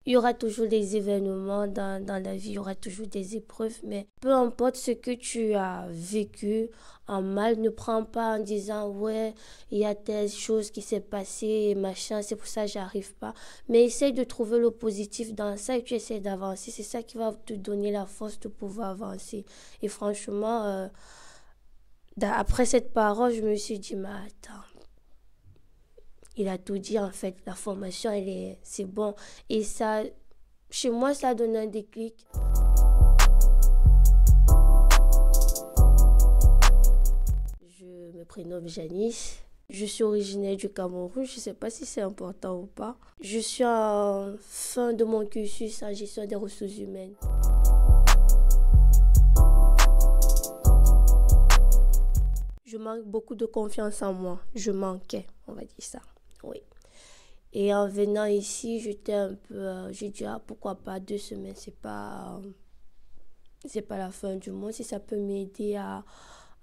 Il y aura toujours des événements dans la vie, il y aura toujours des épreuves, mais peu importe ce que tu as vécu en mal, ne prends pas en disant ouais, il y a telle chose qui s'est passée et machin, c'est pour ça que j'arrive pas. Mais essaye de trouver le positif dans ça et tu essaies d'avancer. C'est ça qui va te donner la force de pouvoir avancer. Et franchement, après cette parole, je me suis dit, mais attends. Il a tout dit en fait, la formation c'est bon. Et ça, chez moi, ça a donné un déclic. Je me prénomme Janice. Je suis originaire du Cameroun, je ne sais pas si c'est important ou pas. Je suis en fin de mon cursus en gestion des ressources humaines. Je manque beaucoup de confiance en moi. Je manquais, on va dire ça. Oui. Et en venant ici, j'étais un peu... j'ai dit, pourquoi pas 2 semaines, c'est pas la fin du monde. Si ça peut m'aider à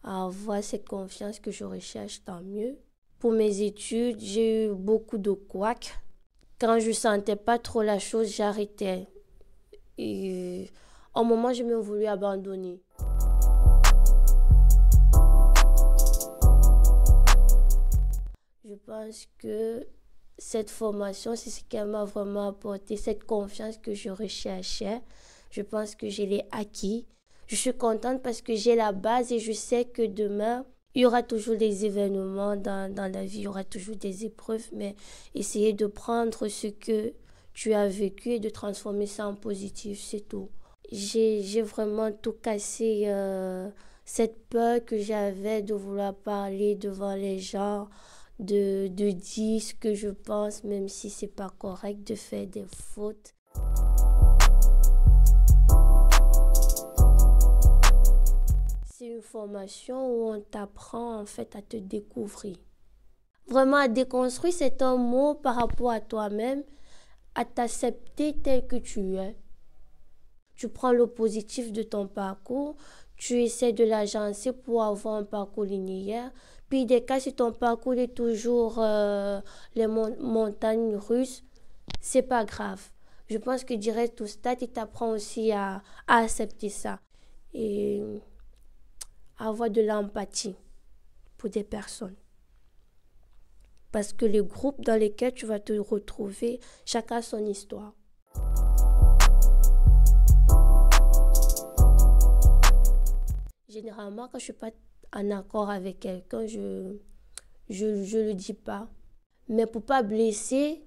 avoir cette confiance que je recherche, tant mieux. Pour mes études, j'ai eu beaucoup de couacs. Quand je sentais pas trop la chose, j'arrêtais. Et au moment, j'ai même voulu abandonner. Je pense que cette formation, c'est ce qu'elle m'a vraiment apporté, cette confiance que je recherchais. Je pense que je l'ai acquis. Je suis contente parce que j'ai la base et je sais que demain, il y aura toujours des événements dans la vie, il y aura toujours des épreuves, mais essayer de prendre ce que tu as vécu et de transformer ça en positif, c'est tout. J'ai vraiment tout cassé, cette peur que j'avais de vouloir parler devant les gens, de dire ce que je pense, même si c'est pas correct, de faire des fautes. C'est une formation où on t'apprend en fait à te découvrir. Vraiment à déconstruire, c'est un mot par rapport à toi-même, à t'accepter tel que tu es. Tu prends le positif de ton parcours, tu essaies de l'agencer pour avoir un parcours linéaire. Puis des cas, si ton parcours est toujours les montagnes russes, c'est pas grave. Je pense que direct au stade, il t'apprend aussi à accepter ça. Et à avoir de l'empathie pour des personnes. Parce que les groupes dans lesquels tu vas te retrouver, chacun a son histoire. Généralement, quand je ne suis pas en accord avec quelqu'un, je le dis pas. Mais pour ne pas blesser,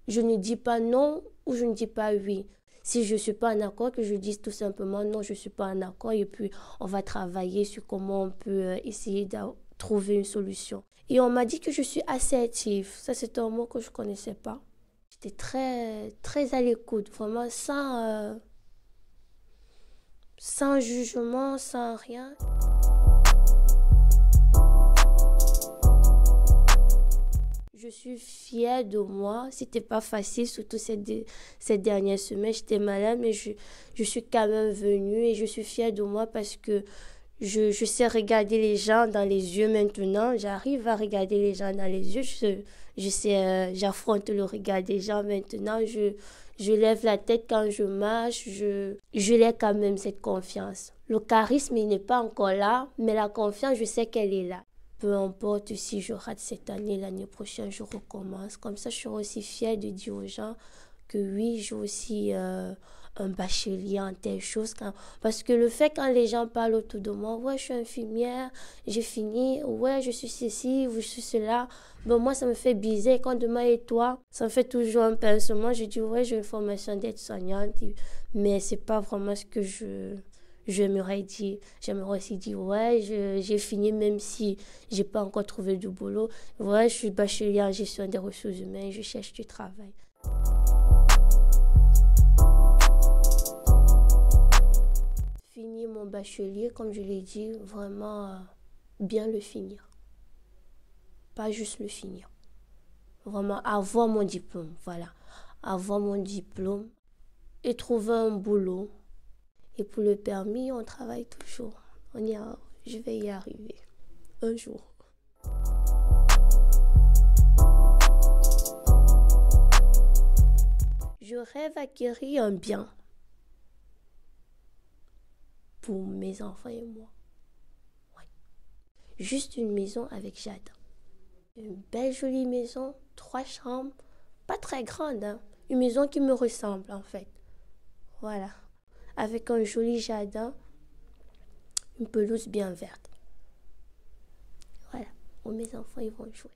je ne dis pas non ou je ne dis pas oui. Si je ne suis pas en accord, que je dise tout simplement non, je ne suis pas en accord et puis on va travailler sur comment on peut essayer de trouver une solution. Et on m'a dit que je suis assertive. Ça, c'est un mot que je ne connaissais pas. J'étais très, très à l'écoute, vraiment sans jugement, sans rien. Je suis fière de moi. C'était pas facile, surtout cette dernière semaine. J'étais malade, mais je suis quand même venue et je suis fière de moi parce que je sais regarder les gens dans les yeux maintenant. J'arrive à regarder les gens dans les yeux. Je sais, j'affronte le regard des gens maintenant. Je lève la tête quand je marche. Je l'ai quand même cette confiance. Le charisme, il n'est pas encore là, mais la confiance, je sais qu'elle est là. Peu importe si je rate cette année, l'année prochaine, je recommence. Comme ça, je suis aussi fière de dire aux gens que oui, j'ai aussi un bachelier en telle chose. Parce que le fait quand les gens parlent autour de moi, ouais, je suis infirmière, j'ai fini, ouais, je suis ceci, je suis cela. Ben, moi, ça me fait bizarre. Quand demain et toi, ça me fait toujours un pincement. Je dis, ouais, j'ai une formation d'aide-soignante, mais c'est pas vraiment ce que j'aimerais dire. J'aimerais aussi dire, ouais, j'ai fini même si j'ai pas encore trouvé de boulot. Ouais, je suis bachelier en gestion des ressources humaines, je cherche du travail. Finir mon bachelier, comme je l'ai dit, vraiment bien le finir. Pas juste le finir. Vraiment avoir mon diplôme, voilà. Avoir mon diplôme et trouver un boulot. Et pour le permis, on travaille toujours. Je vais y arriver un jour. Je Je rêve acquérir un bien pour mes enfants et moi. Ouais. Juste une maison avec jardin. Une belle jolie maison, 3 chambres, pas très grande, hein. Une maison qui me ressemble en fait. Voilà. Avec un joli jardin, une pelouse bien verte. Voilà, où mes enfants ils vont jouer.